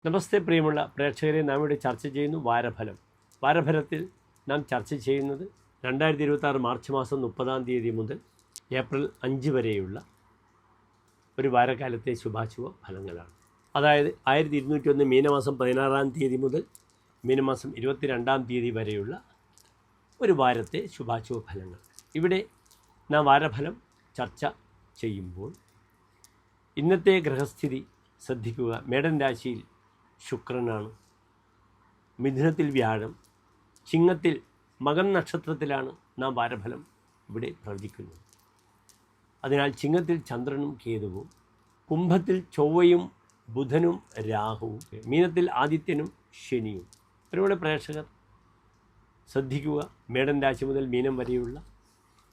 നമസ്തേ പ്രിയമുള്ള പ്രേക്ഷകരെ, നാം ഇവിടെ ചർച്ച ചെയ്യുന്നു വാരഫലം. വാരഫലത്തിൽ നാം ചർച്ച ചെയ്യുന്നത് 2026 മാർച്ച് മാസം 30 മുതൽ ഏപ്രിൽ 5 വരെയുള്ള ഒരു വാരകാലത്തെ ശുഭാശുഭ ഫലങ്ങളാണ്. അതായത് 1201 മീനമാസം 16 മുതൽ മീനമാസം 22 വരെയുള്ള ഒരു വാരത്തെ ശുഭാശുഭ ഫലങ്ങൾ. ഇവിടെ നാം വാരഫലം ചർച്ച ചെയ്യുമ്പോൾ ഇന്നത്തെ ഗ്രഹസ്ഥിതി ശ്രദ്ധിക്കുക. മേടൻ രാശിയിൽ ശുക്രനാണ്, മിഥുനത്തിൽ വ്യാഴം, ചിങ്ങത്തിൽ മകൻ നക്ഷത്രത്തിലാണ് നാം വാരഫലം ഇവിടെ പ്രവചിക്കുന്നത്. അതിനാൽ ചിങ്ങത്തിൽ ചന്ദ്രനും കേതുവും, കുംഭത്തിൽ ചൊവ്വയും ബുധനും രാഹുവും, മീനത്തിൽ ആദിത്യനും ശനിയും. ഒരുപാട് പ്രേക്ഷകർ ശ്രദ്ധിക്കുക. മേടൻ രാശി മുതൽ മീനം വരെയുള്ള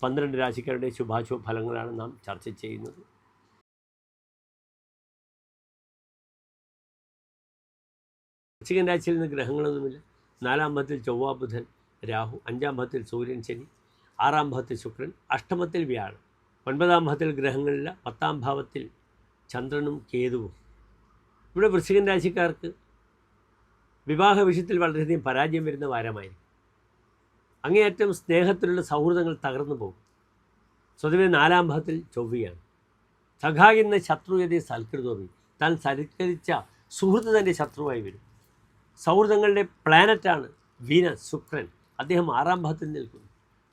12 രാശിക്കാരുടെ ശുഭാശുഭ ഫലങ്ങളാണ് നാം ചർച്ച ചെയ്യുന്നത്. വൃശ്ചികൻ രാശിയിൽ നിന്ന് ഗ്രഹങ്ങളൊന്നുമില്ല. 4ാം ഭാവത്തിൽ ചൊവ്വ ബുധൻ രാഹു, 5ാം ഭാവത്തിൽ സൂര്യൻ ശനി, 6ാം ഭാവത്തിൽ ശുക്രൻ, അഷ്ടമത്തിൽ വ്യാഴം. 9ാം ഭാവത്തിൽ ഗ്രഹങ്ങളില്ല. 10ാം ഭാവത്തിൽ ചന്ദ്രനും കേതുവും. ഇവിടെ വൃശ്ചികൻ രാശിക്കാർക്ക് വിവാഹ വിഷയത്തിൽ വളരെയധികം പരാജയം വരുന്ന വാരമായിരിക്കും. അങ്ങേയറ്റം സ്നേഹത്തിലുള്ള സൗഹൃദങ്ങൾ തകർന്നു പോകും. സ്വതവേ 4ാം ഭാവത്തിൽ ചൊവ്വയാണ്. സഖായെന്ന ശത്രുയതയെ സൽകൃതോമി. താൻ സൽക്കരിച്ച സുഹൃത്ത് തൻ്റെ ശത്രുവായി വരും. സൗഹൃദങ്ങളുടെ പ്ലാനറ്റാണ് വീനസ്, ശുക്രൻ. അദ്ദേഹം 6ാം ഭാവത്തിൽ നിൽക്കുന്നു.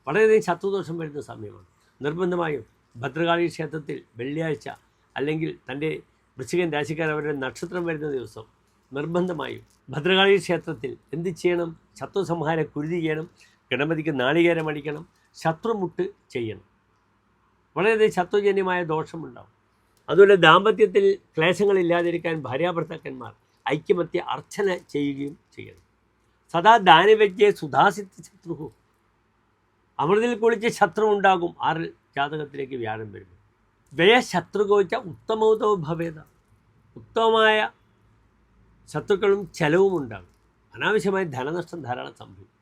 വളരെയധികം ശത്രുദോഷം വരുന്ന സമയമാണ്. നിർബന്ധമായും ഭദ്രകാളി ക്ഷേത്രത്തിൽ വെള്ളിയാഴ്ച അല്ലെങ്കിൽ തൻ്റെ വൃശ്ചികൻ രാശിക്കാർ അവരുടെ നക്ഷത്രം വരുന്ന ദിവസം നിർബന്ധമായും ഭദ്രകാളി ക്ഷേത്രത്തിൽ എന്ത് ചെയ്യണം? ശത്രുസംഹാര കുരുതി ചെയ്യണം, ഗണപതിക്ക് നാളികേരം അടിക്കണം, ശത്രുമുട്ട് ചെയ്യണം. വളരെയധികം ശത്രുജന്യമായ ദോഷമുണ്ടാവും. അതുപോലെ ദാമ്പത്യത്തിൽ ക്ലേശങ്ങളില്ലാതിരിക്കാൻ ഭാര്യാഭർത്താക്കന്മാർ ഐക്യമത്യ അർച്ചന ചെയ്യുകയും ചെയ്യണം. സദാ ദാനവ്യജ്ഞയെ സുധാസിത്ത ശത്രു. അമൃതിൽ കുളിച്ച് ശത്രു ഉണ്ടാകും. 6 ജാതകത്തിലേക്ക് വ്യാഴം വരുന്നു. വ്യയ ശത്രുകോച്ച ഉത്തമോദോ ഭവേദ. ഉത്തമമായ ശത്രുക്കളും ചെലവും ഉണ്ടാകും. അനാവശ്യമായ ധനനഷ്ടം ധാരാളം സംഭവിക്കും.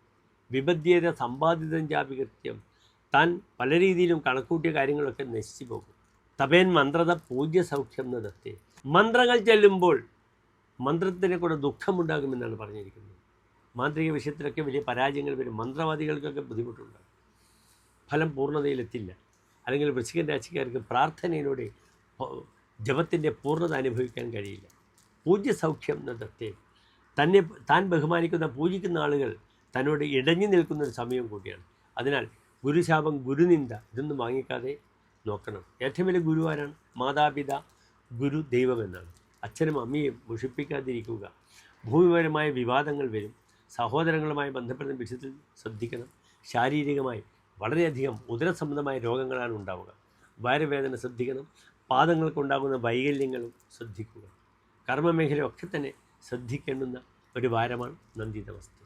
വിപദ്ധ്യത സമ്പാദിതം ജാപികൃത്യം. താൻ പല രീതിയിലും കണക്കൂട്ടിയ കാര്യങ്ങളൊക്കെ നശിച്ചു പോകും. തപേൻ മന്ത്രത പൂജ്യ സൗഖ്യം എന്നതത്തെ. മന്ത്രങ്ങൾ ചെല്ലുമ്പോൾ മന്ത്രത്തിനെ കൂടെ ദുഃഖമുണ്ടാകുമെന്നാണ് പറഞ്ഞിരിക്കുന്നത്. മാന്ത്രിക വിഷയത്തിലൊക്കെ വലിയ പരാജയങ്ങൾ വരും. മന്ത്രവാദികൾക്കൊക്കെ ബുദ്ധിമുട്ടുണ്ടാകും. ഫലം പൂർണ്ണതയിലെത്തില്ല. അല്ലെങ്കിൽ വൃശ്ചികൻ രാശിക്കാർക്ക് പ്രാർത്ഥനയിലൂടെ ജപത്തിൻ്റെ പൂർണ്ണത അനുഭവിക്കാൻ കഴിയില്ല. പൂജ്യ സൗഖ്യം എന്നതത്തെ. താൻ ബഹുമാനിക്കുന്ന പൂജിക്കുന്ന ആളുകൾ തന്നോട് ഇടഞ്ഞു നിൽക്കുന്നൊരു സമയം കൂടിയാണ്. അതിനാൽ ഗുരുശാപം, ഗുരുനിന്ദ ഇതൊന്നും വാങ്ങിക്കാതെ നോക്കണം. ഏറ്റവും വലിയ ഗുരു ആരാണ്? മാതാപിതാ, ഗുരു, ദൈവം എന്നാണ്. അച്ഛനും അമ്മയും മുഷിപ്പിക്കാതിരിക്കുക. ഭൂമിപരമായ വിവാദങ്ങൾ വരും. സഹോദരങ്ങളുമായി ബന്ധപ്പെടുന്ന വിഷയത്തിൽ ശ്രദ്ധിക്കണം. ശാരീരികമായി വളരെയധികം ഉദരസംബന്ധമായ രോഗങ്ങളാണ് ഉണ്ടാവുക. വയറുവേദന ശ്രദ്ധിക്കണം. പാദങ്ങൾക്കുണ്ടാകുന്ന വൈകല്യങ്ങളും ശ്രദ്ധിക്കുക. കർമ്മമേഖലയൊക്കെ തന്നെ ശ്രദ്ധിക്കേണ്ടുന്ന ഒരു വാരമാണ്. നന്ദി, നമസ്തേ.